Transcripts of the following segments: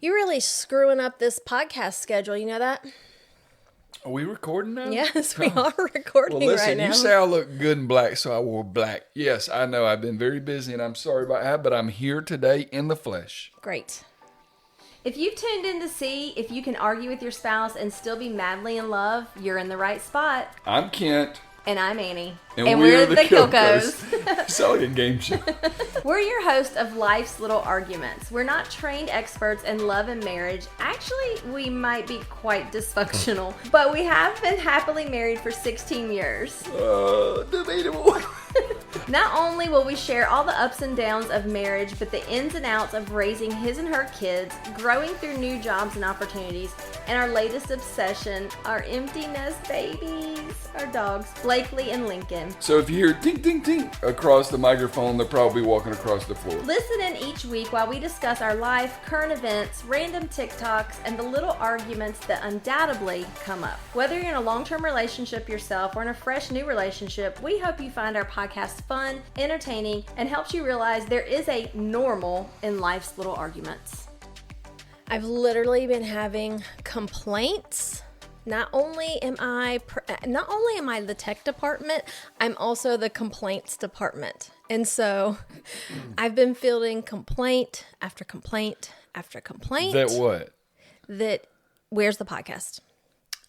You're really screwing up this podcast schedule. You know that? Are we recording now? Yes, we are recording well, listen, right now. You say I look good in black, so I wore black. Yes, I know. I've been very busy, and I'm sorry about that, but I'm here today in the flesh. Great. If you've tuned in to see if you can argue with your spouse and still be madly in love, you're in the right spot. I'm Kent. And I'm Annie. And we're the Kilkos. Sound like a game show. We're your host of Life's Little Arguments. We're not trained experts in love and marriage. Actually, we might be quite dysfunctional, but we have been happily married for 16 years. Debatable. Not only will we share all the ups and downs of marriage, but the ins and outs of raising his and her kids, growing through new jobs and opportunities, and our latest obsession, our empty nest babies, our dogs, Blakely and Lincoln. So if you hear ting, ting, ting across the microphone, they're probably walking across the floor. Listen in each week while we discuss our life, current events, random TikToks, and the little arguments that undoubtedly come up. Whether you're in a long-term relationship yourself or in a fresh new relationship, we hope you find our podcast fun, entertaining, and helps you realize there is a normal in life's little arguments. I've literally been having complaints. Not only am I the tech department, I'm also the complaints department. And so I've been fielding complaint after complaint after complaint. That what? That where's the podcast?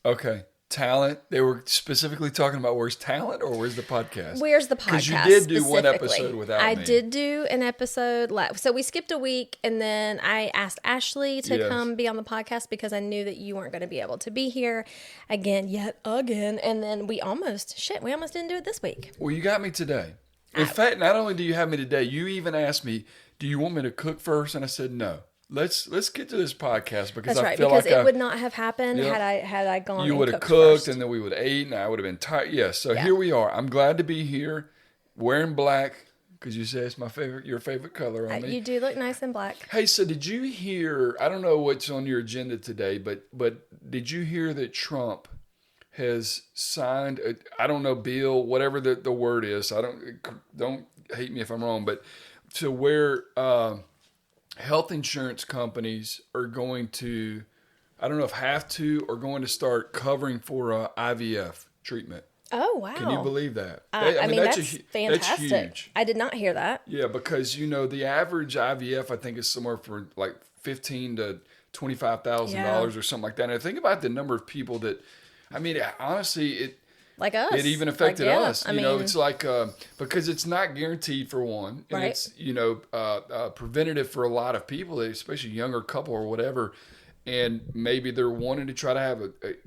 Okay. Talent. They were specifically talking about where's talent or where's the podcast? Where's the podcast? Because you did do one episode without me. I did do an episode. So we skipped a week, and then I asked Ashley to come be on the podcast because I knew that you weren't going to be able to be here yet again. And then we almost didn't do it this week. Well, you got me today. In fact, not only do you have me today, you even asked me, do you want me to cook first? And I said no. Let's get to this podcast because That's right, because it would not have happened had I gone. You would have cooked, and then we would have eaten, and I would have been tired. Yes, so here we are. I'm glad to be here, wearing black because you say it's your favorite color on me. You do look nice in black. Hey, so did you hear? I don't know what's on your agenda today, but did you hear that Trump has signed I don't know, bill, whatever the word is. Don't hate me if I'm wrong, but to where health insurance companies are going to, I don't know if have to, or going to start covering for IVF treatment. Oh, wow. Can you believe that? I mean, that's fantastic. That's huge. I did not hear that. Yeah, because, the average IVF, I think, is somewhere for like $15,000 to $25,000 or something like that. And I think about the number of people that, I mean, honestly, like us. It even affected us. I mean, it's like, because it's not guaranteed for one. And it's, preventative for a lot of people, especially a younger couple or whatever. And maybe they're wanting to try to have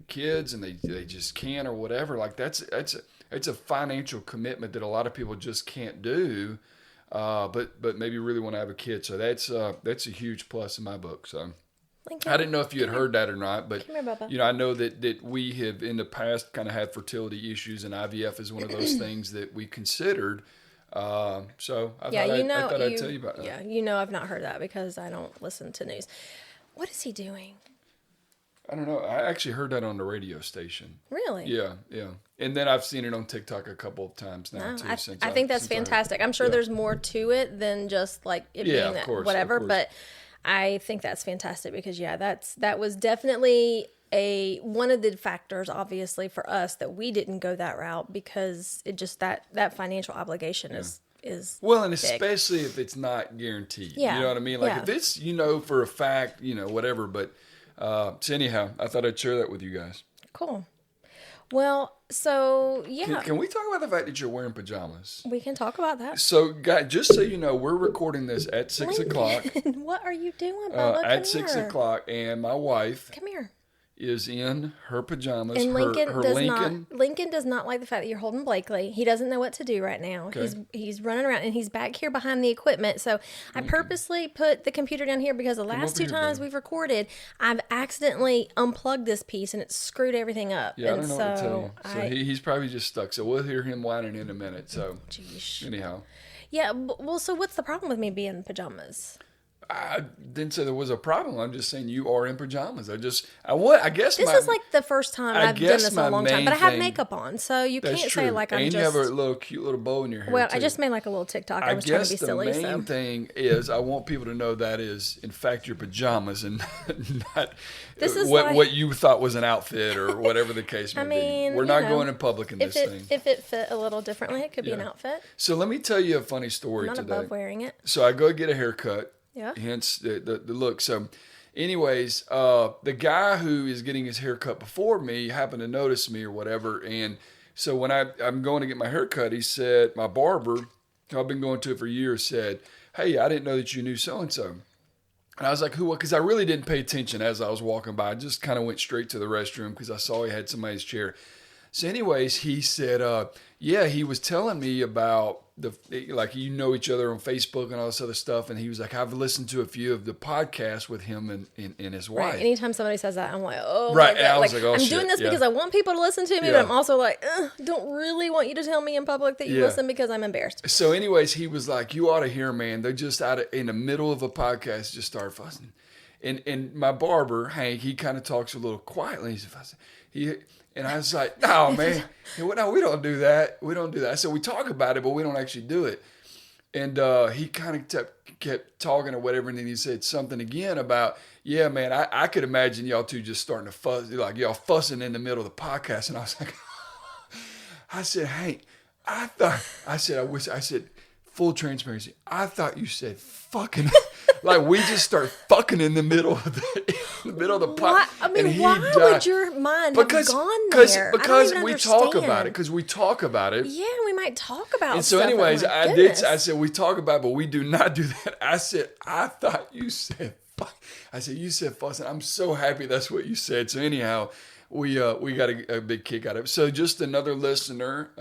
kids and they just can't or whatever. Like it's a financial commitment that a lot of people just can't do. But maybe really want to have a kid. So that's a huge plus in my book. So. Lincoln. I didn't know if you had heard that or not, but Come here, Bubba. I know that we have in the past kind of had fertility issues, and IVF is one of those things that we considered. So I thought I'd tell you about that. Yeah, I've not heard that because I don't listen to news. What is he doing? I don't know. I actually heard that on the radio station. Really? Yeah. And then I've seen it on TikTok a couple of times now too. I think that's fantastic. I'm sure there's more to it than just like it being of course, whatever, but I think that's fantastic because that was definitely one of the factors, obviously, for us that we didn't go that route because it just that financial obligation is well, and big. especially if it's not guaranteed. Yeah. You know what I mean? Like if it's for a fact, whatever. But so anyhow, I thought I'd share that with you guys. Cool. Well, so yeah. Can we talk about the fact that you're wearing pajamas? We can talk about that. So, guys, just so you know, we're recording this at 6 o'clock. What are you doing, Bubba? At 6 o'clock, and my wife Come here. is in her pajamas. And Lincoln Lincoln. Lincoln does not like the fact that you're holding Blakely. He doesn't know what to do right now. Okay. He's running around and he's back here behind the equipment. So I purposely put the computer down here because the last two times we've recorded, I've accidentally unplugged this piece and it screwed everything up. Yeah, I don't know what to tell you. So he's probably just stuck. So we'll hear him whining in a minute. So anyhow. Yeah. Well, so what's the problem with me being in pajamas? I didn't say there was a problem. I'm just saying you are in pajamas. I guess This is like the first time I've done this in a long time, but I have makeup on, so you can't say like I'm just. And you have a little cute little bow in your hair. Well, too. I just made like a little TikTok. I was trying to be silly. The main thing is I want people to know that is in fact your pajamas and not what you thought was an outfit or whatever the case may be. We're not going in public in this thing. If it fit a little differently, it could be an outfit. So let me tell you a funny story I'm not today. above wearing it. So I go get a haircut. Yeah. Hence the look. So anyways, the guy who is getting his haircut before me happened to notice me or whatever. And so when I'm going to get my haircut, he said, my barber, who I've been going to for years, said, hey, I didn't know that you knew so-and-so. And I was like, who? Because I really didn't pay attention as I was walking by. I just kind of went straight to the restroom because I saw he had somebody's chair. So anyways, he said, yeah, he was telling me about you know each other on Facebook and all this other stuff. And he was like, I've listened to a few of the podcasts with him and his wife. Right. Anytime somebody says that, I'm like, oh, right. my God. And I was like, oh, I'm shit. doing this because I want people to listen to me, but I'm also like, don't really want you to tell me in public that you listen because I'm embarrassed. So anyways, he was like, you ought to hear, man. They're just in the middle of a podcast, just start fussing. And my barber, Hank, he kind of talks a little quietly. He's fussing. And I was like, no, man, no, we don't do that. We don't do that. So we talk about it, but we don't actually do it. And he kind of kept talking or whatever. And then he said something again about, yeah, man, I could imagine y'all two just starting to fuss, like y'all fussing in the middle of the podcast. And I was like, I said, Hank, I said, full transparency, I thought you said fucking. Like we just start fucking in the middle of the podcast. I mean, why would your mind have gone there? Because we talk about it. Because we talk about it. Yeah, we might talk about. And so, stuff, anyways, I said we talk about it, but we do not do that. I said I thought you said fuck. I said you said fuss, and I'm so happy that's what you said. So anyhow, we got a big kick out of it. So just another listener.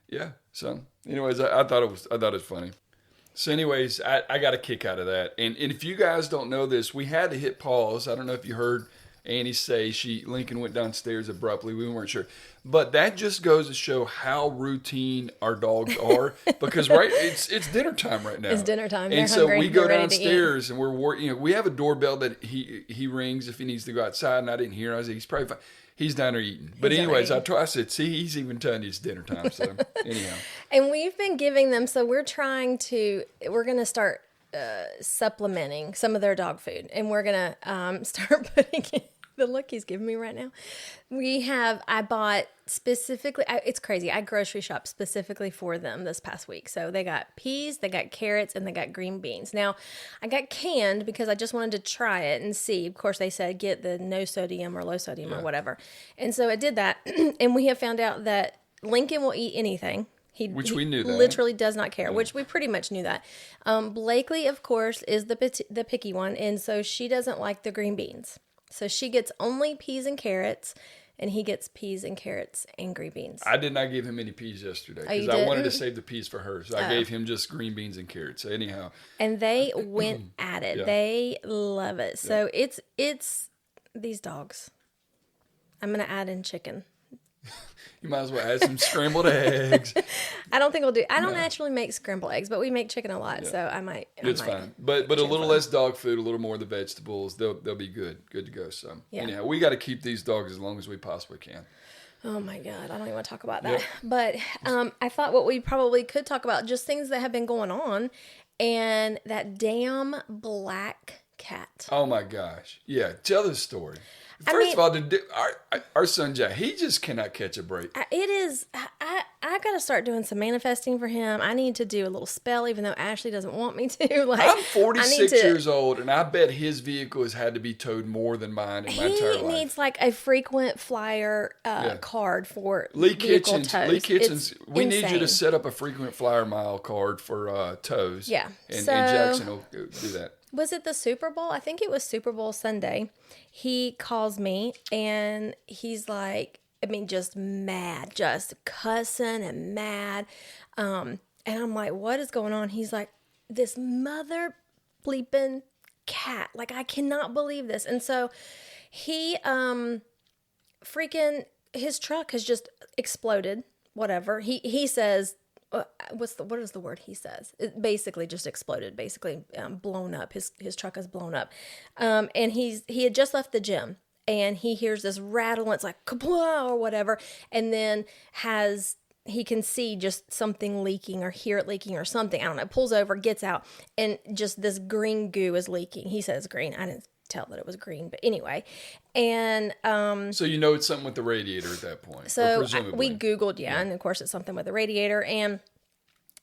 Yeah. So anyways, I thought it was funny. So anyways, I got a kick out of that. And if you guys don't know this, we had to hit pause. I don't know if you heard Annie say Lincoln went downstairs abruptly. We weren't sure. But that just goes to show how routine our dogs are. Because it's dinner time right now. It's dinner time. And so we go downstairs and we have a doorbell that he rings if he needs to go outside, and I didn't hear. I was like, he's probably fine. He's down there eating. But anyways, I said, see, he's even telling you it's dinner time. So anyhow. And we've been giving them, so we're going to start supplementing some of their dog food. And we're going to start putting in the look he's giving me right now. I bought specifically, it's crazy. I grocery shopped specifically for them this past week. So they got peas, they got carrots, and they got green beans. Now, I got canned because I just wanted to try it and see. Of course, they said get the no sodium or low sodium or whatever. And so I did that. And we have found out that Lincoln will eat anything. Which we knew that. Literally does not care, which we pretty much knew that. Blakely, of course, is the picky one. And so she doesn't like the green beans. So she gets only peas and carrots, and he gets peas and carrots and green beans. I did not give him any peas yesterday because I wanted to save the peas for her. So I gave him just green beans and carrots. So anyhow. And they went at it. Yeah. They love it. So it's these dogs. I'm going to add in chicken. You might as well add some scrambled eggs. I don't think we'll do. I don't actually make scrambled eggs, but we make chicken a lot, so I might. It's fine, but a little less dog food, a little more of the vegetables. They'll be good to go. So anyhow, we got to keep these dogs as long as we possibly can. Oh my God, I don't even want to talk about that. Yep. But I thought what we probably could talk about just things that have been going on, and that damn black cat. Oh my gosh, yeah, tell the story. First of all, our son Jack, he just cannot catch a break. It is. I got to start doing some manifesting for him. I need to do a little spell, even though Ashley doesn't want me to. I'm 46 years old, and I bet his vehicle has had to be towed more than mine in my entire life. He needs like a frequent flyer card for Lee vehicle tows. Lee Kitchens, we need you to set up a frequent flyer mile card for tows. Yeah, and Jackson will do that. Was it the Super Bowl? I think it was Super Bowl Sunday. He calls me and he's like, just mad, just cussing and mad. And I'm like, what is going on? He's like, this mother bleeping cat. Like, I cannot believe this. And so he, freaking, his truck has just exploded, whatever. He says, what is the word he says? It basically just exploded, basically blown up. His truck is blown up. And he had just left the gym, and he hears this rattle, and it's like kablah or whatever, and then he can see just something leaking or hear it leaking or something. I don't know. Pulls over, gets out, and just this green goo is leaking. He says green. I didn't tell that it was green, but anyway. And so it's something with the radiator at that point. So we Googled, and of course it's something with the radiator. And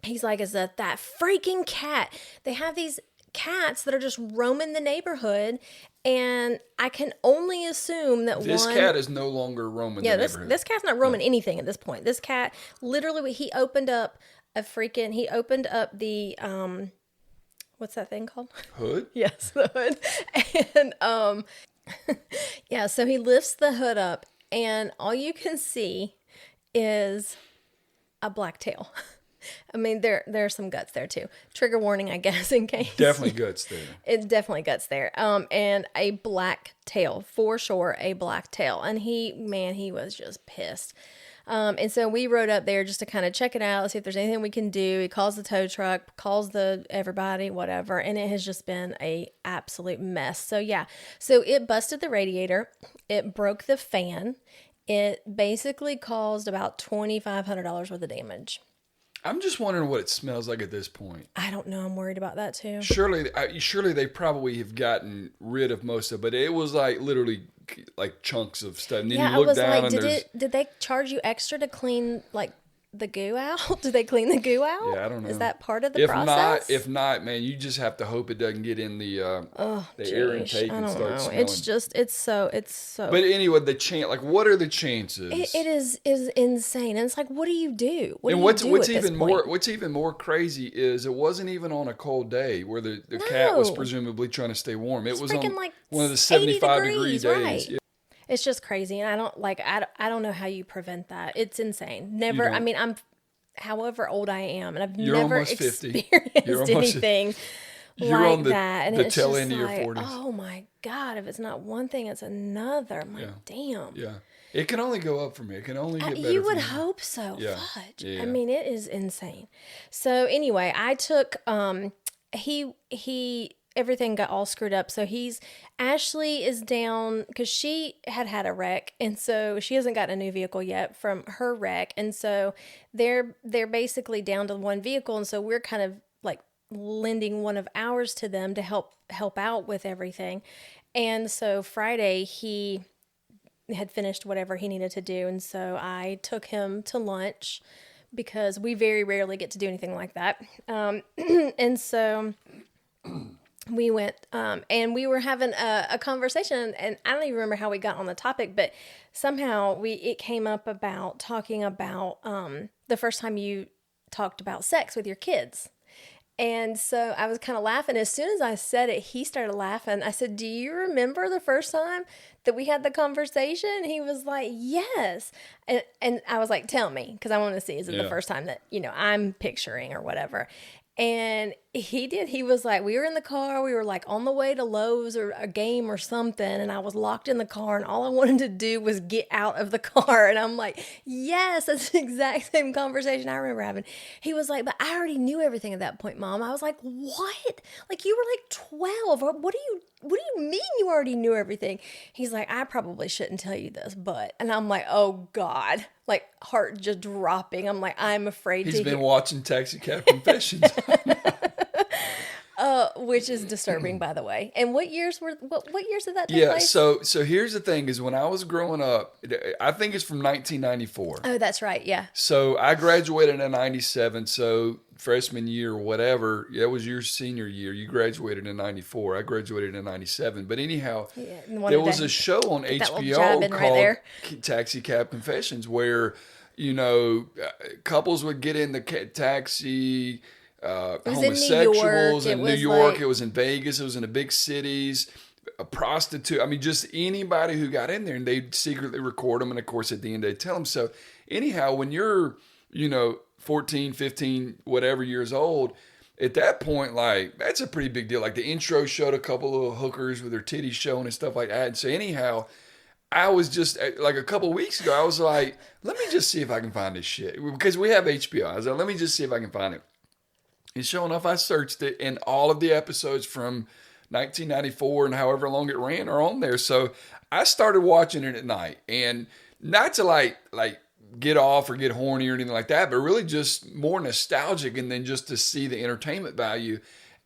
he's like, is that freaking cat? They have these cats that are just roaming the neighborhood, and I can only assume that this cat is no longer roaming the neighborhood. This cat's not roaming anything at this point. This cat literally, he opened up the what's that thing called? Hood? Yes, the hood. And so he lifts the hood up, and all you can see is a black tail. I mean, there's some guts there too. Trigger warning, I guess, in case. Definitely guts there. It's definitely guts there. And a black tail, for sure, a black tail. And he was just pissed. And so we rode up there just to kind of check it out, see if there's anything we can do. He calls the tow truck, calls everybody, whatever. And it has just been a absolute mess. So it busted the radiator. It broke the fan. It basically caused about $2,500 worth of damage. I'm just wondering what it smells like at this point. I don't know. I'm worried about that too. Surely they probably have gotten rid of most of it, but it was like literally like chunks of stuff. And then you look down and did they charge you extra to clean like the goo out? Did they clean the goo out? Yeah, I don't know. Is that part of the process? If not, man, you just have to hope it doesn't get in the air intake and start smelling. It's so. But anyway, the chance, like, what are the chances? It is insane, and it's like, what do you do? What's even more crazy is it wasn't even on a cold day where the cat was presumably trying to stay warm. It was on like one of the 75-degree days. Right. Yeah. It's just crazy, and I don't know how you prevent that. It's insane. Never. I mean, I'm however old I am, and I've never experienced anything like that. And the tail end of your 40s. Oh my God! If it's not one thing, it's another. Damn. Yeah. It can only go up from here. It can only get better. You would hope so. Yeah. Fudge. Yeah. I mean, it is insane. So anyway, I took everything got all screwed up. So Ashley is down because she had a wreck, and so she hasn't gotten a new vehicle yet from her wreck, and so they're basically down to one vehicle, and so we're kind of like lending one of ours to them to help out with everything. And so Friday he had finished whatever he needed to do, and so I took him to lunch because we very rarely get to do anything like that. And so we went, and we were having a conversation, and I don't even remember how we got on the topic, but somehow it came up about talking about the first time you talked about sex with your kids. And so I was kind of laughing. As soon as I said it, he started laughing. I said, do you remember the first time that we had the conversation? He was like, yes. And I was like, tell me, because I want to see, is it the first time that, I'm picturing or whatever. And he did. He was like, we were in the car. We were like on the way to Lowe's or a game or something. And I was locked in the car, and all I wanted to do was get out of the car. And I'm like, yes, that's the exact same conversation I remember having. He was like, but I already knew everything at that point, Mom. I was like, what? Like, you were like 12. What do you mean you already knew everything? He's like, I probably shouldn't tell you this, but, and I'm like, oh God, like heart just dropping. I'm like, I'm afraid He's been watching Taxi Cab Confessions. Which is disturbing, by the way. And what years did that take place? So here's the thing: is when I was growing up, I think it's from 1994. Oh, that's right. Yeah. So I graduated in '97. So freshman year, or whatever, that was your senior year. You graduated in '94. I graduated in '97. But anyhow, there was a show on HBO called Taxi Cab Confessions, where couples would get in the taxi. Homosexuals in New York. It was in Vegas. It was in the big cities. A prostitute. I mean, just anybody who got in there, and they'd secretly record them. And of course, at the end, they'd tell them. So anyhow, when you're, 14, 15, whatever years old, at that point, like, that's a pretty big deal. Like, the intro showed a couple of hookers with their titties showing and stuff like that. And so anyhow, I was just like a couple weeks ago, I was like, let me just see if I can find this shit. Because we have HBO. I was like, let me just see if I can find it. And sure enough, I searched it, and all of the episodes from 1994 and however long it ran are on there. So I started watching it at night, and not to like get off or get horny or anything like that, but really just more nostalgic, and then just to see the entertainment value.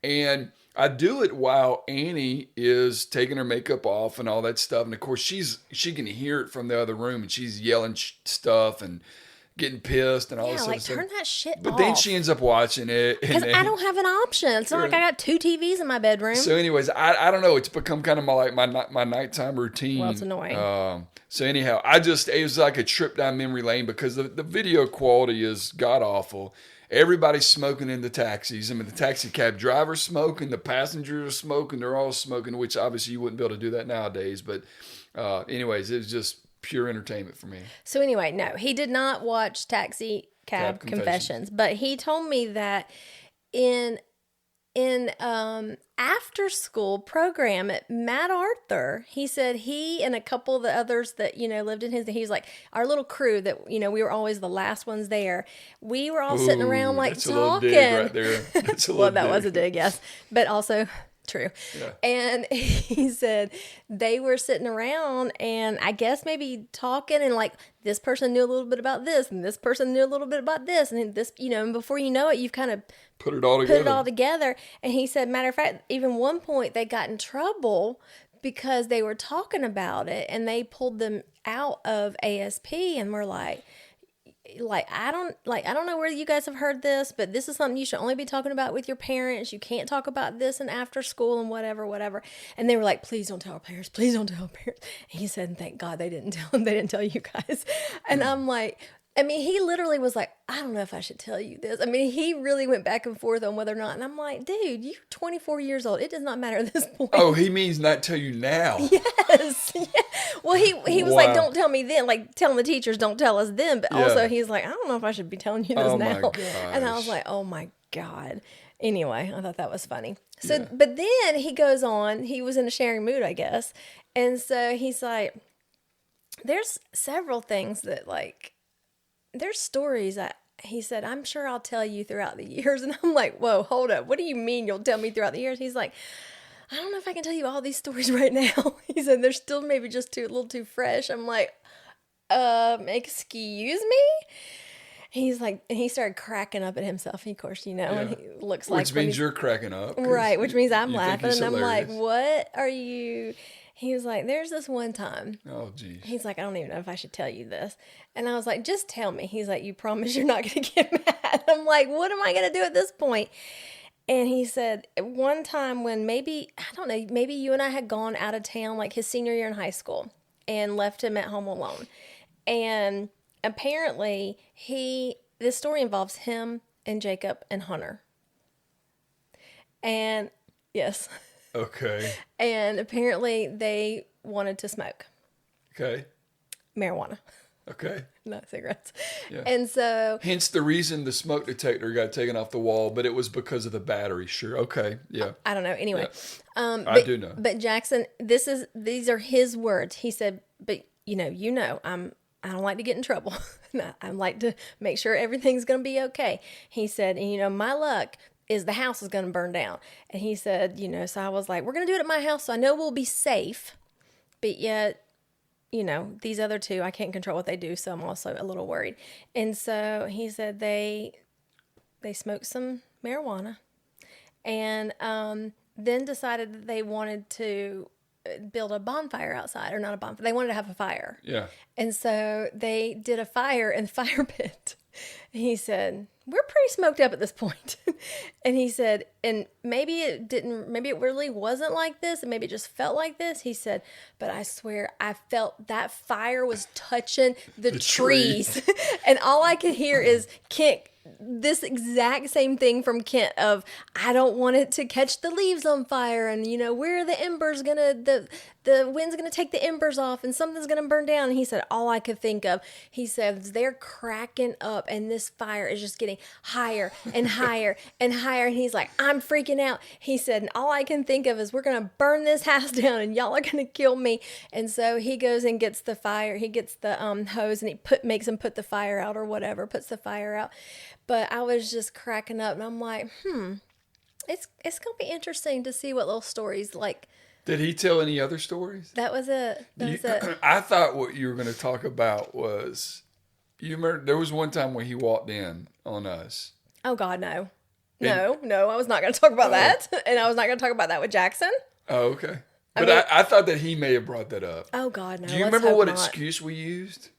And I do it while Annie is taking her makeup off and all that stuff. And of course, she can hear it from the other room, and she's yelling stuff and getting pissed and all this like stuff. turn that shit But off. then she ends up watching it. Because I don't have an option. It's not like I got 2 TVs in my bedroom. So anyways, I don't know. It's become kind of my nighttime routine. Well, it's annoying. So anyhow, it was like a trip down memory lane because the video quality is god awful. Everybody's smoking in the taxis. I mean, the taxi cab driver's smoking, the passengers are smoking, they're all smoking, which obviously you wouldn't be able to do that nowadays. But anyways, it was just pure entertainment for me. So anyway, no, he did not watch Taxi Cab Confessions, but he told me that in after school program at Matt Arthur, he said he and a couple of the others that, lived in he was like, our little crew that, we were always the last ones there. We were all sitting around like that's talking. A little dig right there. That's a well, little that dig. was a dig, yes. But also true. Yeah. And he said they were sitting around and I guess maybe talking and like this person knew a little bit about this and this person knew a little bit about this and this, and before you know it, you've kind of put it all together. And he said, matter of fact, even one point they got in trouble because they were talking about it and they pulled them out of ASP and were like, I don't know where you guys have heard this, but this is something you should only be talking about with your parents. You can't talk about this and after school and whatever. And they were like, please don't tell our parents. Please don't tell our parents. And he said, thank God they didn't tell them. They didn't tell you guys. And I'm like, he literally was like, I don't know if I should tell you this. He really went back and forth on whether or not. And I'm like, dude, you're 24 years old. It does not matter at this point. Oh, he means not tell you now. Yes. Yeah. Well, he was like, don't tell me then. Like telling the teachers, don't tell us then. But also he's like, I don't know if I should be telling you this now. My gosh. And I was like, oh my God. Anyway, I thought that was funny. So, But then he goes on, he was in a sharing mood, I guess. And so he's like, there's several things that there's stories that he said, I'm sure I'll tell you throughout the years. And I'm like, whoa, hold up. What do you mean you'll tell me throughout the years? He's like, I don't know if I can tell you all these stories right now. He said, they're still maybe just a little too fresh. I'm like, excuse me? He's like, and he started cracking up at himself. Of course, and he looks like. Which means you're cracking up. Right, which means I'm laughing. And I'm hilarious. like, what are you... He was like, there's this one time. Oh, geez. He's like, I don't even know if I should tell you this. And I was like, just tell me. He's like, you promise you're not going to get mad? I'm like, what am I going to do at this point? And he said, one time when maybe you and I had gone out of town, like his senior year in high school, and left him at home alone. And apparently this story involves him and Jacob and Hunter. And yes. Okay. And apparently they wanted to smoke. Okay. Marijuana. Okay. Not cigarettes. Yeah. And so... Hence the reason the smoke detector got taken off the wall, but it was because of the battery. Sure. Okay. Yeah. I don't know. Anyway. Yeah. I do know. But Jackson, these are his words. He said, but I don't like to get in trouble. I like to make sure everything's going to be okay. He said, and my luck is the house is going to burn down. And he said, so I was like, we're going to do it at my house. So I know we'll be safe, but yet, these other two, I can't control what they do. So I'm also a little worried. And so he said they smoked some marijuana and then decided that they wanted to build a bonfire outside, or not a bonfire. They wanted to have a fire. Yeah. And so they did a fire in the fire pit. He said, we're pretty smoked up at this point. And he said, and maybe it really wasn't like this, and maybe it just felt like this. He said, but I swear I felt that fire was touching the trees. And all I could hear is Kent this exact same thing from Kent of, I don't want it to catch the leaves on fire, and where are the embers the wind's gonna take the embers off and something's gonna burn down. And he said, all I could think of, he says, they're cracking up and this fire is just getting higher and higher and higher. And he's like, I'm freaking out. He said, and all I can think of is we're gonna burn this house down and y'all are gonna kill me. And so he goes and gets the fire. He gets the hose and he makes him put the fire out or whatever, puts the fire out. But I was just cracking up and I'm like, it's gonna be interesting to see what little stories like. Did he tell any other stories? That was it. I thought what you were going to talk about was, you remember there was one time when he walked in on us. Oh God, no. No, I was not going to talk about that. And I was not going to talk about that with Jackson. Oh, okay. But I thought that he may have brought that up. Oh God, no. Do you remember what excuse we used?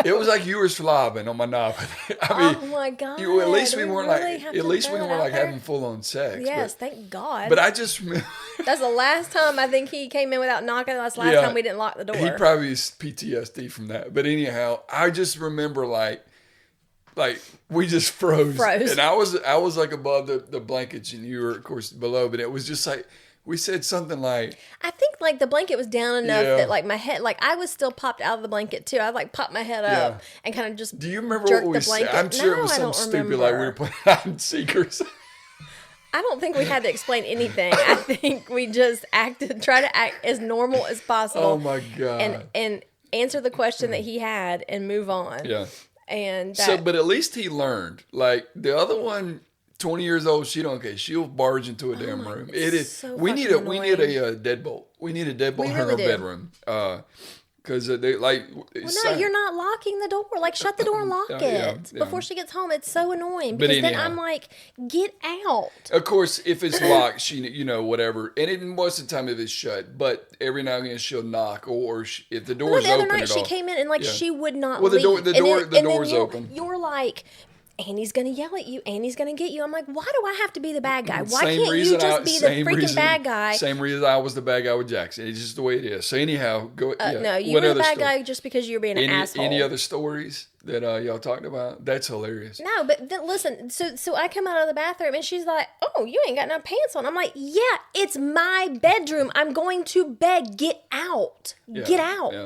It was like you were slobbing on my knob. I mean, oh my God. At least we weren't having full on sex. Yes, thank God. But I just remember. That's the last time I think he came in without knocking. That's the last time we didn't lock the door. He probably is PTSD from that. But anyhow, I just remember like we just froze. And I was like above the blankets and you were of course below, but it was just like, we said something like, I think like the blanket was down enough that like my head, like I was still popped out of the blanket too. I like popped my head up and kind of just. Do you remember what we said? I'm sure it was something stupid like we were playing hide and seek or something. I don't think we had to explain anything. I think we just try to act as normal as possible. Oh my God. And answer the question that he had and move on. Yeah. And but at least he learned. Like the other one, 20 years old, she don't care. She'll barge into a damn room. It is. So we need a deadbolt. We need a deadbolt in our bedroom. Because they like. Well, no, you're not locking the door. Like, shut the door and lock it before she gets home. It's so annoying because then I'm like, get out. Of course, if it's locked, she, whatever. And it most of the time if it's shut, but every now and again she'll knock, or if the door's open. The other night she came in and she would not. Well, the door's open. You're like, Annie's going to yell at you. Annie's going to get you. I'm like, why do I have to be the bad guy? Why can't you just be the freaking bad guy? Same reason I was the bad guy with Jackson. It's just the way it is. So anyhow, go. No, you were the bad guy just because you were being an asshole. Any other stories that y'all talked about? That's hilarious. No, but listen. So I come out of the bathroom and she's like, "Oh, you ain't got no pants on." I'm like, "Yeah, it's my bedroom. I'm going to bed. Get out. Get out." Yeah.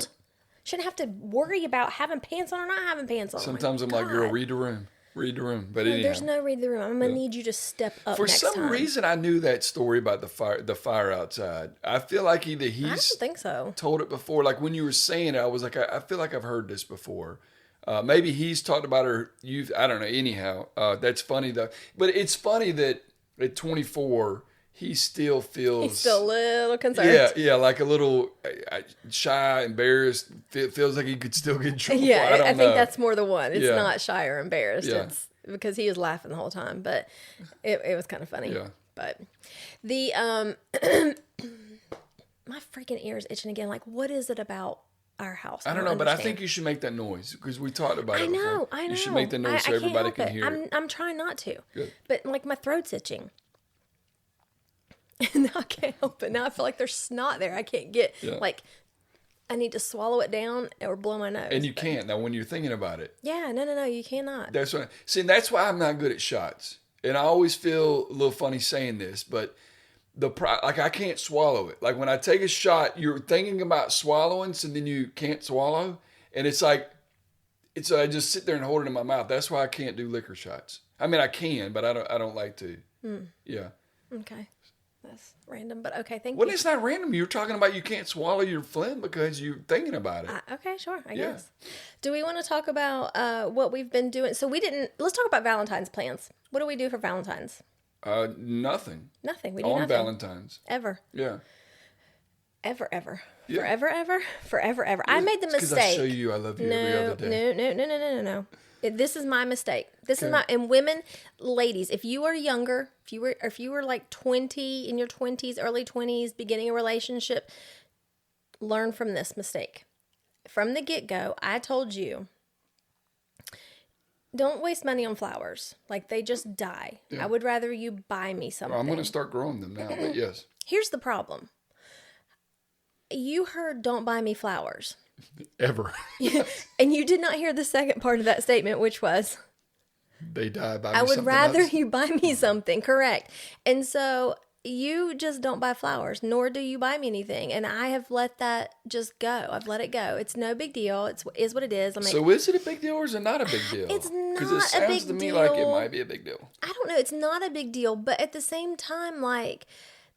Shouldn't have to worry about having pants on or not having pants on. Sometimes I'm like, "Girl, read the room." Read the room, but anyhow. There's no read the room. I'm gonna need you to step up. For some reason, I knew that story about the fire outside. I feel like either he's. I don't think so. Told it before. Like when you were saying it, I was like, I feel like I've heard this before. Maybe he's talked about her youth. I don't know. Anyhow, that's funny though. But it's funny that at 24. He still feels. He's still a little concerned. Yeah, like a little shy, embarrassed. Feels like he could still get in trouble. Yeah, I think that's more the one. It's not shy or embarrassed. Yeah. It's because he was laughing the whole time, but it was kind of funny. Yeah. But the my freaking ear is itching again. Like, what is it about our house? I don't know, but I think you should make that noise because we talked about it before. I know. You should make that noise so everybody can hear it. I'm trying not to. Good. But like my throat's itching. And I can't help it. Now I feel like there's snot there. I can't get, I need to swallow it down or blow my nose. And you can't. Now, when you're thinking about it. Yeah, no, you cannot. That's why I'm not good at shots. And I always feel a little funny saying this, but I can't swallow it. Like when I take a shot, you're thinking about swallowing, so then you can't swallow. And it's like, I just sit there and hold it in my mouth. That's why I can't do liquor shots. I mean, I can, but I don't like to. Yeah. Okay. That's random, but okay, thank you. Well, it's not random. You're talking about you can't swallow your phlegm because you're thinking about it. Okay, sure, I guess. Do we want to talk about what we've been doing? So let's talk about Valentine's plans. What do we do for Valentine's? Nothing. Nothing. We do on nothing. Valentine's. Ever. Yeah. Ever. Yeah. Forever. I made the mistake. Because I show you I love you every other day. No. This is my mistake. And women, ladies, if you are younger, if you were like 20, in your 20s, early 20s, beginning a relationship, learn from this mistake. From the get-go, I told you, don't waste money on flowers. Like, they just die. Yeah. I would rather you buy me something. Well, I'm going to start growing them now, but yes. Here's the problem. You heard, don't buy me flowers. Ever. And you did not hear the second part of that statement, which was? They die. Buy me I would something rather else. you buy me something. Correct. And so you just don't buy flowers, nor do you buy me anything. And I have let that just go. I've let it go. It's no big deal. Is what it is. I'm like, So is it a big deal or is it not a big deal? It's Because not it a sounds big to me like it deal. might be a big deal. I don't know. It's not a big deal. But at the same time, like,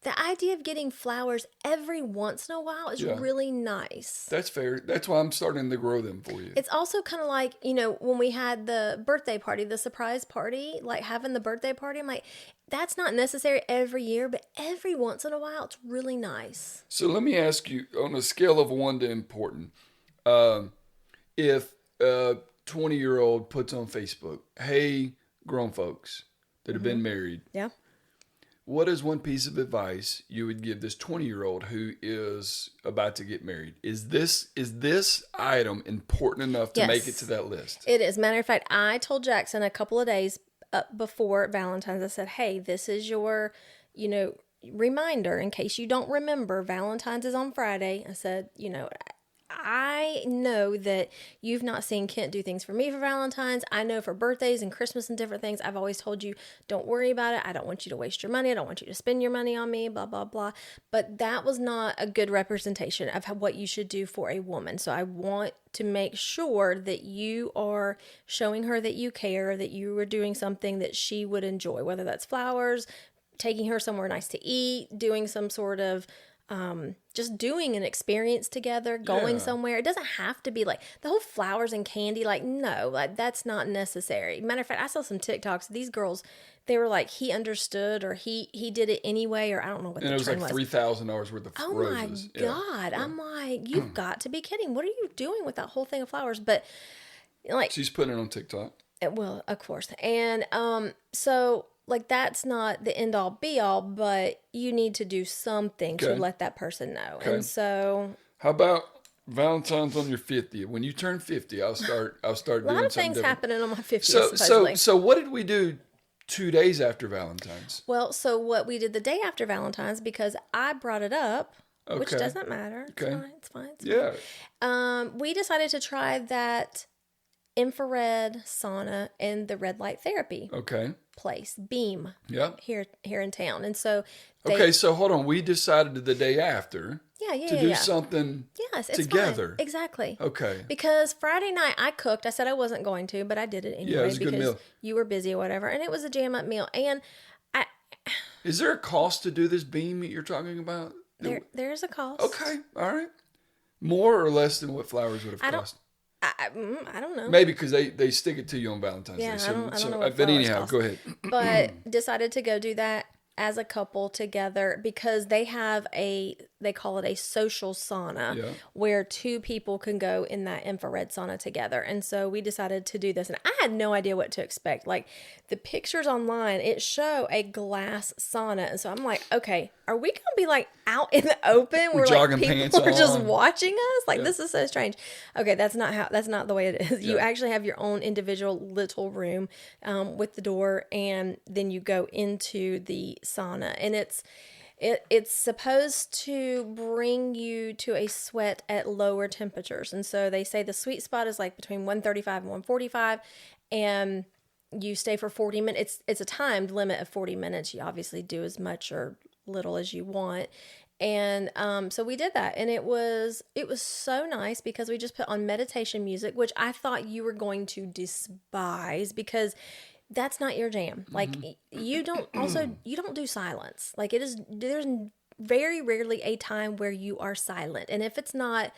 the idea of getting flowers every once in a while is Yeah. really nice. That's fair. That's why I'm starting to grow them for you. It's also kind of like, when we had the birthday party, the surprise party, like having the birthday party, I'm like, that's not necessary every year, but every once in a while, it's really nice. So let me ask you, on a scale of 1 to important, if a 20-year-old puts on Facebook, hey, grown folks that have been married, Yeah. what is one piece of advice you would give this 20-year-old who is about to get married? Is this item important enough to make it to that list? It is. Matter of fact, I told Jackson a couple of days before Valentine's, I said, hey, this is your, reminder in case you don't remember. Valentine's is on Friday. I said, I know that you've not seen Kent do things for me for Valentine's. I know for birthdays and Christmas and different things, I've always told you, don't worry about it. I don't want you to waste your money. I don't want you to spend your money on me, blah, blah, blah. But that was not a good representation of what you should do for a woman. So I want to make sure that you are showing her that you care, that you are doing something that she would enjoy, whether that's flowers, taking her somewhere nice to eat, doing some sort of just doing an experience together, going somewhere. It doesn't have to be like the whole flowers and candy. Like, no, like that's not necessary. Matter of fact, I saw some TikToks. These girls, they were like, he understood, or he did it anyway, or I don't know what the trend was. And it was like $3,000 worth of oh roses. my God. Yeah. I'm like, you've got to be kidding. What are you doing with that whole thing of flowers? But like, She's putting it on TikTok. Well, of course. And so like that's not the end all be all, but you need to do something to let that person know. Okay. And so How about Valentine's on your 50th? When you turn 50, I'll start doing something a lot of things different. happening on my 50th, So what did we do 2 days after Valentine's? Well, so what we did the day after Valentine's, because I brought it up, which Okay. doesn't matter. It's Okay. fine. It's fine. It's Yeah. fine. We decided to try that infrared sauna and the red light therapy Okay. place, Beam, Yeah. here in town. And so Okay, so hold on. We decided the day after to do yeah. something Yes, it's together. fine. Exactly. Okay. Because Friday night I cooked. I said I wasn't going to, but I did it anyway Yeah, it was a good because meal. you were busy or whatever. And it was a jam up meal. And Is there a cost to do this beam that you're talking about? there's a cost. Okay. All right. More or less than what flowers would have I don't- cost? I don't know. Maybe because they stick it to you on Valentine's Yeah, Day. I don't know what but flowers anyhow, cost. go ahead. But decided to go do that as a couple together because they have they call it a social sauna where two people can go in that infrared sauna together. And so we decided to do this, and I had no idea what to expect. Like the pictures online, it show a glass sauna. And so I'm like, okay, are we going to be like out in the open where like jogging people pants are just on. watching us? Like this is so strange. Okay, that's not the way it is. You actually have your own individual little room with the door, and then you go into the sauna, and it's supposed to bring you to a sweat at lower temperatures. And so they say the sweet spot is like between 135 and 145, and you stay for 40 minutes. It's a timed limit of 40 minutes. You obviously do as much or little as you want. And so we did that, and it was so nice because we just put on meditation music, which I thought you were going to despise because that's not your jam. Like you don't do silence. Like there's very rarely a time where you are silent. And if it's not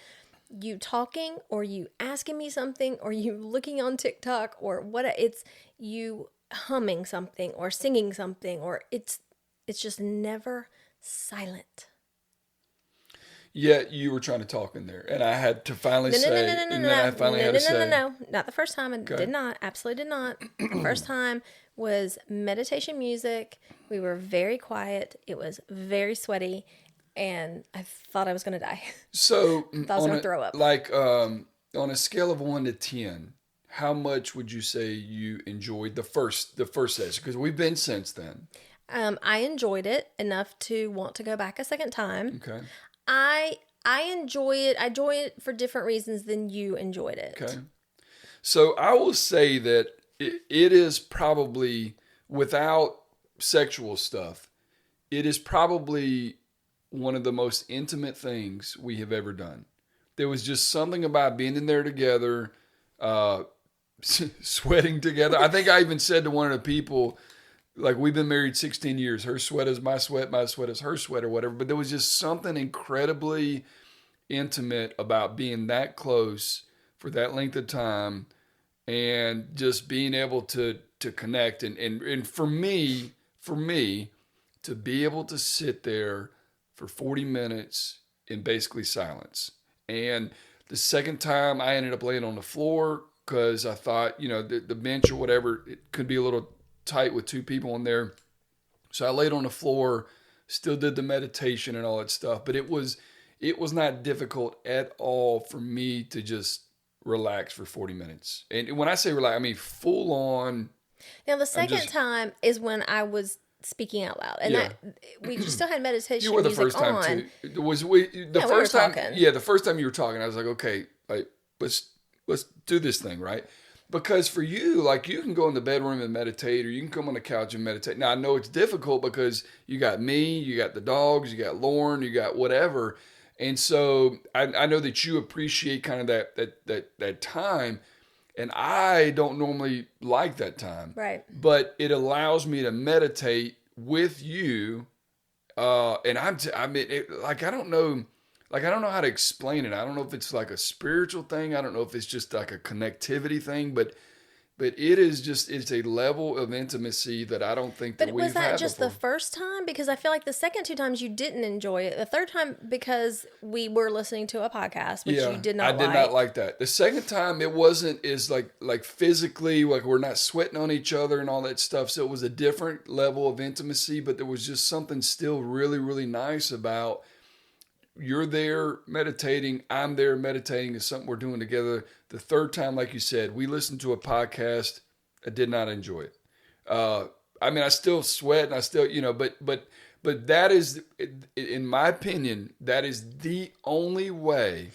you talking or you asking me something or you looking on TikTok or what, it's you humming something or singing something, or it's just never silent. Yeah, you were trying to talk in there, and I had to finally No, not the first time. I did not, absolutely did not. The first time was meditation music. We were very quiet. It was very sweaty, and I thought I was going to die. So, I was going to throw up. Like on a scale of 1 to 10, how much would you say you enjoyed the first session? Because we've been since then. I enjoyed it enough to want to go back a second time. Okay. I enjoy it. I enjoy it for different reasons than you enjoyed it. Okay. So I will say that it is probably, without sexual stuff, it is probably one of the most intimate things we have ever done. There was just something about being in there together, sweating together. I think I even said to one of the people, like, we've been married 16 years. Her sweat is my sweat is her sweat, or whatever. But there was just something incredibly intimate about being that close for that length of time, and just being able to connect. And for me, to be able to sit there for 40 minutes in basically silence. And the second time I ended up laying on the floor because I thought, the bench or whatever, it could be a little tight with two people in there. So I laid on the floor, still did the meditation and all that stuff. But it was not difficult at all for me to just relax for 40 minutes. And when I say relax, I mean full on. Now, the second time is when I was speaking out loud, and we still had meditation. You were the music first time on. too. Was we the Yeah, first we were time? talking. Yeah, the first time you were talking, I was like, okay, like let's do this thing, right? Because for you, like, you can go in the bedroom and meditate, or you can come on the couch and meditate. Now I know it's difficult because you got me, you got the dogs, you got Lauren, you got whatever, and so I know that you appreciate kind of that time. And I don't normally like that time. Right. But it allows me to meditate with you. And I don't know how to explain it. I don't know if it's like a spiritual thing. I don't know if it's just like a connectivity thing, but it's a level of intimacy that I don't think that we've had before. But was that just the first time? Because I feel like the second two times you didn't enjoy it. The third time, because we were listening to a podcast, which you did not like. I did not like that. The second time, it wasn't as like physically, like we're not sweating on each other and all that stuff. So it was a different level of intimacy, but there was just something still really, really nice about you're there meditating, I'm there meditating. It's something we're doing together. The third time, like you said, we listened to a podcast. I did not enjoy it. I mean, I still sweat and I still, but that is, in my opinion, that is the only way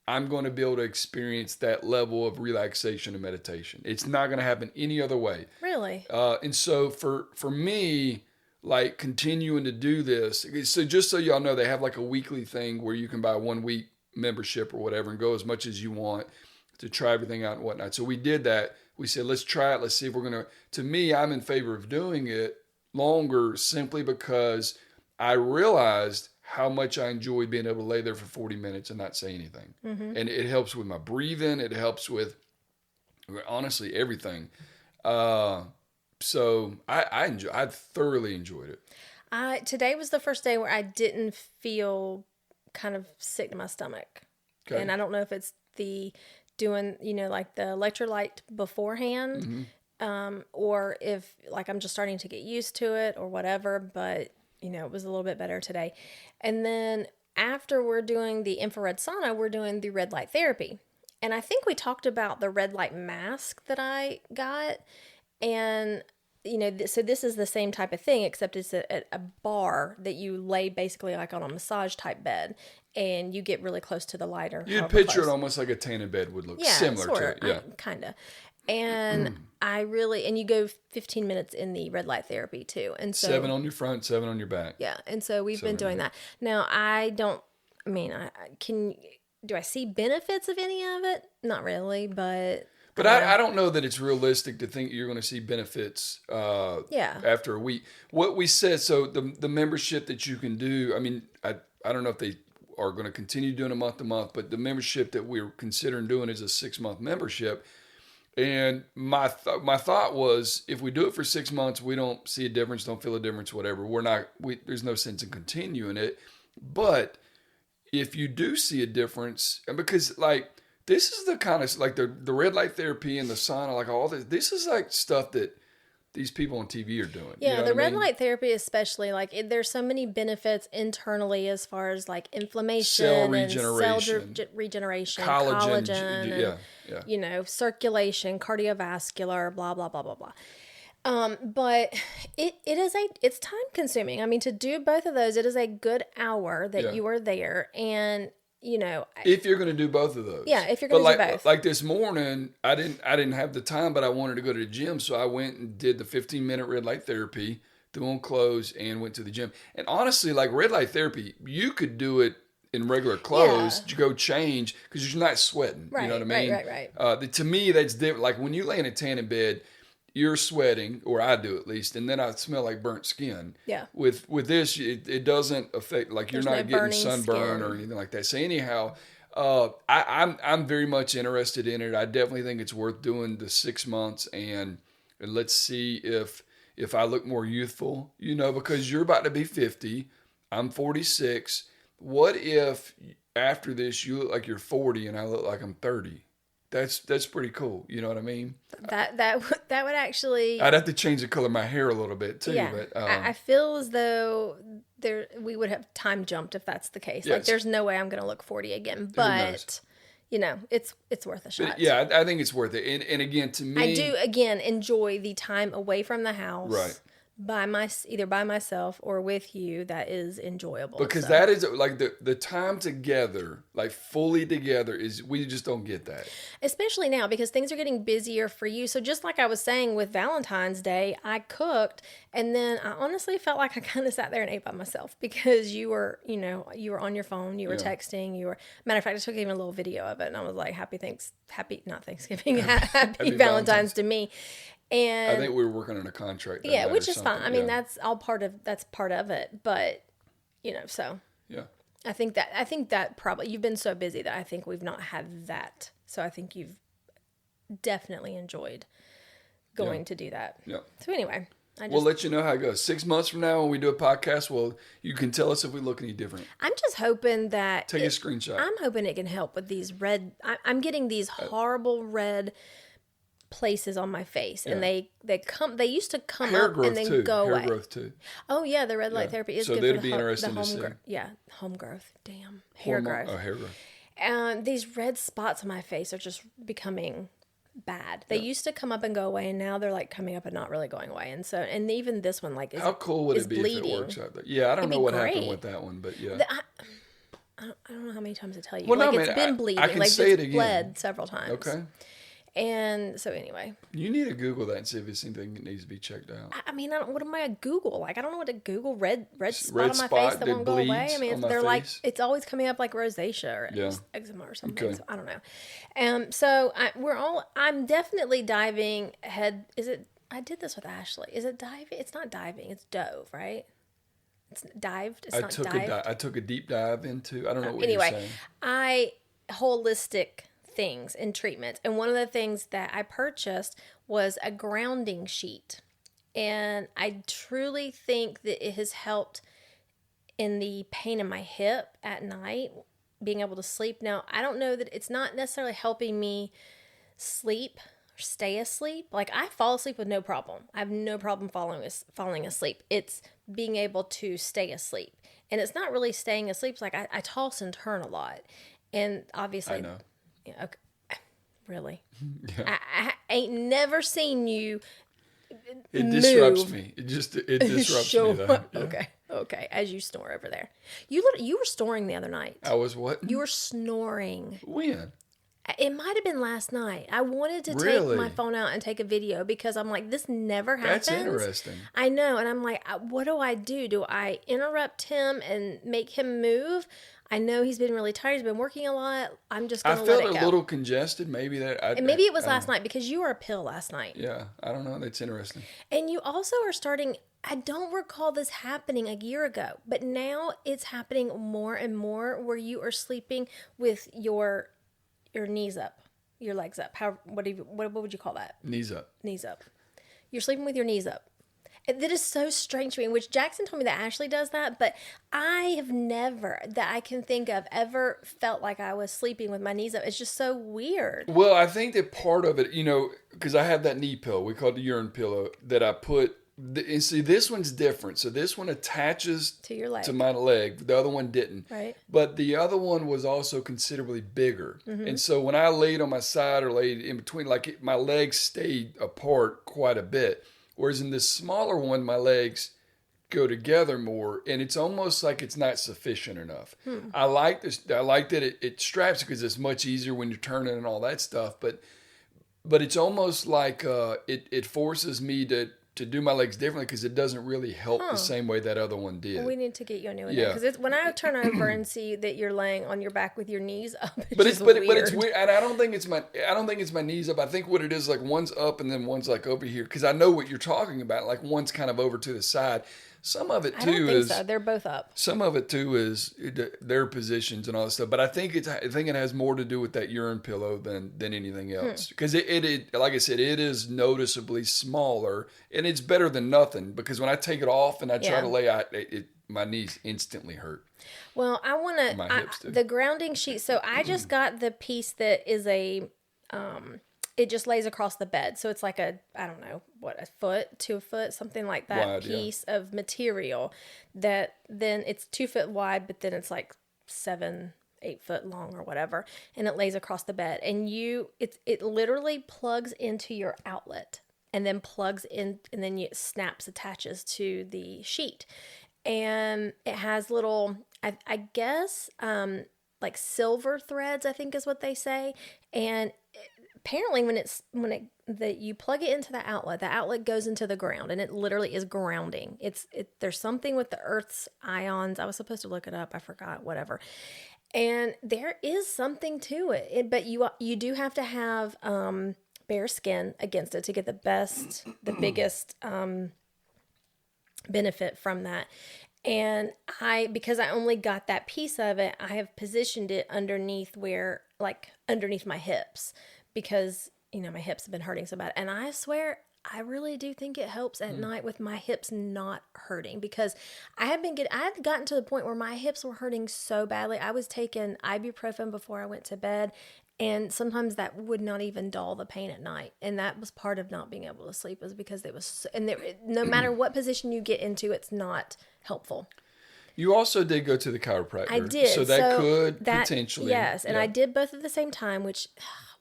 I'm going to be able to experience that level of relaxation and meditation. It's not going to happen any other way. Really? And so for me, like, continuing to do this. So just so y'all know, they have like a weekly thing where you can buy a 1 week membership or whatever and go as much as you want to try everything out and whatnot. So we did that. We said, let's try it. Let's see if we're going to me, I'm in favor of doing it longer simply because I realized how much I enjoyed being able to lay there for 40 minutes and not say anything. Mm-hmm. And it helps with my breathing. It helps with, honestly, everything. So I thoroughly enjoyed it. Today was the first day where I didn't feel kind of sick to my stomach. Okay. And I don't know if it's the doing, like the electrolyte beforehand, or if like I'm just starting to get used to it or whatever, but it was a little bit better today. And then after we're doing the infrared sauna, we're doing the red light therapy. And I think we talked about the red light mask that I got. And, so this is the same type of thing, except it's a bar that you lay basically like on a massage type bed, and you get really close to the light. Or you'd picture it almost like a tanning bed would look similar to it. Yeah, kind of. And and you go 15 minutes in the red light therapy too. And so 7 on your front, 7 on your back. Yeah. And so we've been doing that. Now, do I see benefits of any of it? Not really, but I don't know that it's realistic to think you're going to see benefits after a week. What we said, so the membership that you can do, I mean, I don't know if they are going to continue doing a month to month, but the membership that we're considering doing is a 6-month membership. And my thought was, if we do it for 6 months, we don't see a difference, don't feel a difference, whatever. There's no sense in continuing it. But if you do see a difference, and because like, this is the kind of, like the red light therapy and the sauna, like all this is like stuff that these people on TV are doing. Yeah, the red light therapy especially, like there's so many benefits internally as far as like inflammation, cell regeneration, collagen, and, circulation, cardiovascular, blah, blah, blah, blah, blah. But it's time consuming. I mean, to do both of those, it is a good hour that you are there, and if you're going to do both of those. Yeah, if you're going to do both. Like this morning, I didn't have the time, but I wanted to go to the gym, so I went and did the 15-minute red light therapy, threw on clothes, and went to the gym. And honestly, like red light therapy, you could do it in regular clothes. You go change because you're not sweating. Right, you know what I mean? Right. To me, that's different. Like when you lay in a tan in bed, you're sweating, or I do at least, and then I smell like burnt skin. Yeah. With this, it doesn't affect, like you're not getting sunburn skin or anything like that. So anyhow, I'm very much interested in it. I definitely think it's worth doing the 6 months, and let's see if I look more youthful, because you're about to be 50. I'm 46. What if after this you look like you're 40 and I look like I'm 30? That's pretty cool. You know what I mean? That would actually. I'd have to change the color of my hair a little bit too. Yeah, but I feel as though we would have time jumped if that's the case. Yes. Like, there's no way I'm going to look 40 again. But it's worth a shot. But yeah, I think it's worth it. And again, to me, I do again enjoy the time away from the house. Right. Either by myself or with you. That is enjoyable, because that is like the time together, like fully together, is we just don't get that, especially now because things are getting busier for you. So just like I was saying with Valentine's Day, I cooked, and then I honestly felt like I kind of sat there and ate by myself because you were on your phone, you were texting, matter of fact, I took even a little video of it, and I was like, happy Valentine's to me. And I think we were working on a contract. Yeah, which is fine. I mean, that's part of it. But so yeah, I think that probably you've been so busy that I think we've not had that. So I think you've definitely enjoyed going to do that. Yeah. So anyway, we'll let you know how it goes. 6 months from now, when we do a podcast, you can tell us if we look any different. I'm just hoping that take a screenshot. I'm hoping it can help with these red. I'm getting these horrible red places on my face, and they used to come hair up growth and then too. go hair away. growth too. Oh yeah, the red light therapy is so good they'd for be interesting to see. Home growth. Damn, hair growth. Oh, hair growth. And these red spots on my face are just becoming bad. They used to come up and go away, and now they're like coming up and not really going away. And even this one, like, how cool would it be bleeding. if it works out there? Yeah, I don't know what happened with that one, but yeah. I don't know how many times to tell you. Well, it's been bleeding. I can say it again. Bled several times. Okay. And so anyway, you need to Google that and see if it's anything that needs to be checked out. I mean, what am I to Google? Like, I don't know what to Google. Red spot on my face that won't go away. I mean, they're like, it's always coming up like rosacea or eczema or something. Okay. So I don't know. So I'm definitely diving head. I did this with Ashley. Is it diving? It's not diving. It's dove, right? It's dived. It's not dived. I took a deep dive into. I don't know what you're saying. Holistic things and treatments, and one of the things that I purchased was a grounding sheet, and I truly think that it has helped in the pain in my hip at night, being able to sleep. Now, I don't know that it's not necessarily helping me sleep or stay asleep. Like, I fall asleep with no problem. I have no problem falling asleep. It's being able to stay asleep, and it's not really staying asleep. It's like I toss and turn a lot, and obviously I know. Yeah, okay. Really? Yeah. I ain't never seen you It move. disrupts me. It disrupts me though. Yeah. Okay. As you snore over there. You were snoring the other night. I was what? You were snoring. When? It might have been last night. I wanted to take my phone out and take a video because I'm like, this never happens. That's interesting. I know. And I'm like, what do I do? Do I interrupt him and make him move? I know he's been really tired. He's been working a lot. I'm just going to let it go. I felt a little congested. Maybe maybe it was last night because you were a pill last night. Yeah. I don't know. That's interesting. And you also are starting, I don't recall this happening a year ago, but now it's happening more and more where you are sleeping with your knees up, your legs up. What would you call that? Knees up. Knees up. You're sleeping with your knees up. That is so strange to me, which Jackson told me that Ashley does that, but I have never, that I can think of, ever felt like I was sleeping with my knees up. It's just so weird. Well, I think that part of it, because I have that knee pillow, we call it the urine pillow, that I put, and see, this one's different. So this one attaches to your leg, to my leg. The other one didn't. Right. But the other one was also considerably bigger. Mm-hmm. And so when I laid on my side or laid in between, like my legs stayed apart quite a bit. Whereas in this smaller one, my legs go together more, and it's almost like it's not sufficient enough. I like this. I like that it straps because it's much easier when you're turning and all that stuff. But it's almost like it forces me to do my legs differently because it doesn't really help the same way that other one did. Well, we need to get you a new one. Yeah. Because when I turn over and see that you're laying on your back with your knees up, But it's weird, and I don't think it's my knees up. I think what it is, like, one's up and then one's like over here, because I know what you're talking about. Like, one's kind of over to the side. Some of it too I don't think is so. They're both up. Some of it too is their positions and all that stuff. But I think it has more to do with that urine pillow than anything else. Because it like I said, it is noticeably smaller, and it's better than nothing. Because when I take it off and I try to lay out, my knees instantly hurt. Well, I want to the grounding sheet. So I just got the piece that is it just lays across the bed. So it's like a foot to a foot, something like that, wide, piece of material that then it's 2 foot wide, but then it's like 7-8 foot long or whatever. And it lays across the bed, and it literally plugs into your outlet and then plugs in, and then it attaches to the sheet. And it has little, I guess, like silver threads, I think is what they say. And apparently that you plug it into the outlet goes into the ground, and it literally is grounding. There's something with the Earth's ions. I was supposed to look it up. I forgot, whatever. And there is something to it. But you do have to have bare skin against it to get the biggest benefit from that. And because I only got that piece of it, I have positioned it underneath my hips, because, my hips have been hurting so bad. And I swear, I really do think it helps at night with my hips not hurting, because I had gotten to the point where my hips were hurting so badly. I was taking ibuprofen before I went to bed, and sometimes that would not even dull the pain at night. And that was part of not being able to sleep, was because it was, no matter what position you get into, it's not helpful. You also did go to the chiropractor. I did. So that could potentially. Yes, and I did both at the same time, which,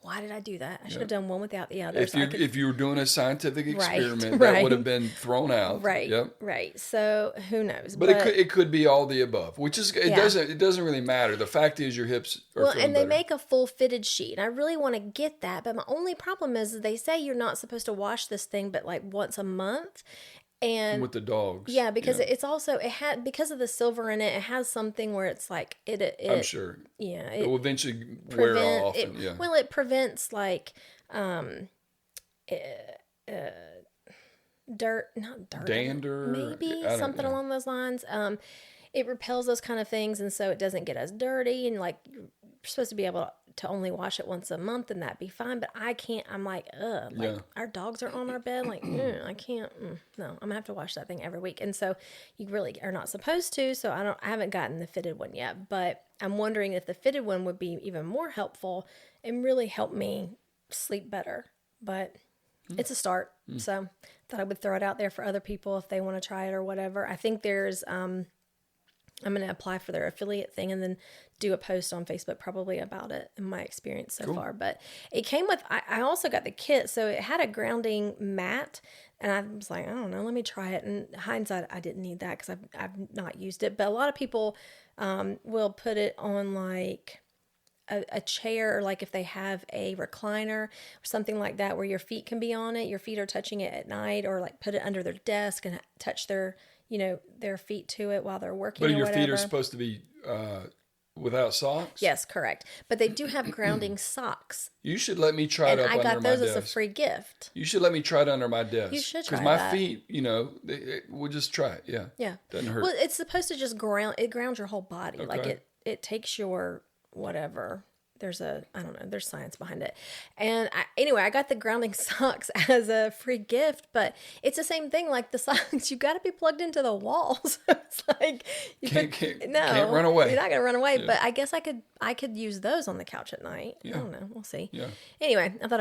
why did I do that? I should have done one without the other. If you were doing a scientific experiment, that would have been thrown out. Right. Yep. Right. So who knows? But it could be all the above, which is it doesn't really matter. The fact is your hips are feeling and they better. make a full fitted sheet. And I really want to get that, but my only problem is they say you're not supposed to wash this thing but like once a month. And with the dogs. Yeah, because it's also because of the silver in it, it has something where it's like it I'm sure. Yeah. It will eventually wear off. Well, it prevents like not dirt. Dander. Maybe something along those lines. It repels those kind of things, and so it doesn't get as dirty, and like you're supposed to be able to only wash it once a month, and that'd be fine. But I can't. I'm like, our dogs are on our bed. Like, I can't. No, I'm gonna have to wash that thing every week, and so you really are not supposed to. So I haven't gotten the fitted one yet, but I'm wondering if the fitted one would be even more helpful and really help me sleep better. But it's a start, so thought I would throw it out there for other people if they want to try it or whatever. I think there's I'm going to apply for their affiliate thing and then do a post on Facebook probably about it and my experience so far. But it came with, I also got the kit. So it had a grounding mat, and I was like, I don't know, let me try it. And hindsight, I didn't need that because I've not used it. But a lot of people will put it on like a chair, or like if they have a recliner or something like that where your feet can be on it, your feet are touching it at night, or like put it under their desk and touch their feet to it while they're working. But your feet are supposed to be without socks? Yes, correct. But they do have grounding socks. You should let me try it up under my desk. I got those as a free gift. You should let me try it under my desk. You should try that. Because my feet, we'll just try it. Yeah. Yeah. Doesn't hurt. Well, it's supposed to just ground your whole body. Okay. Like it takes your whatever. There's there's science behind it. And I got the grounding socks as a free gift, but it's the same thing. Like the socks, you got to be plugged into the walls. It's like can't run away. You're not going to run away, but I guess I could use those on the couch at night. Yeah. I don't know. We'll see. Yeah. Anyway, I thought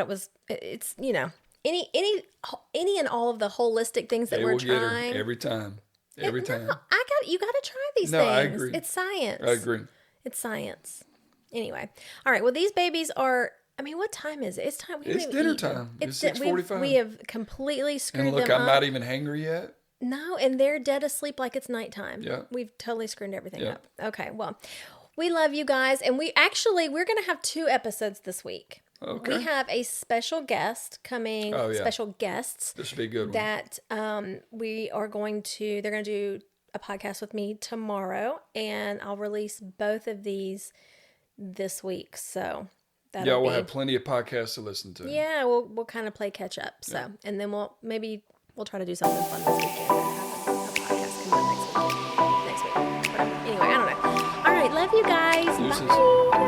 it's any and all of the holistic things that we're trying. Every time. You got to try these things. I agree. It's science. I agree. It's science. Anyway, all right. Well, these babies are. I mean, what time is it? It's time. It's dinner time. It's 6:45. We have completely screwed them up. And look, I'm not even hangry yet. No, and they're dead asleep like it's nighttime. Yeah. We've totally screwed everything Yeah. up. Okay, well, we love you guys, and we're going to have 2 episodes this week. Okay. We have a special guest coming, Oh, yeah. special guests This would be a good one. that they're going to do a podcast with me tomorrow, and I'll release both of these this week. So that'll we'll be, have plenty of podcasts to listen to. yeah, we'll kind of play catch up. So, and then we'll try to do something fun this weekend and have a podcast come out next week. Whatever. Anyway, I don't know. All right, love you guys. Deuces. Bye.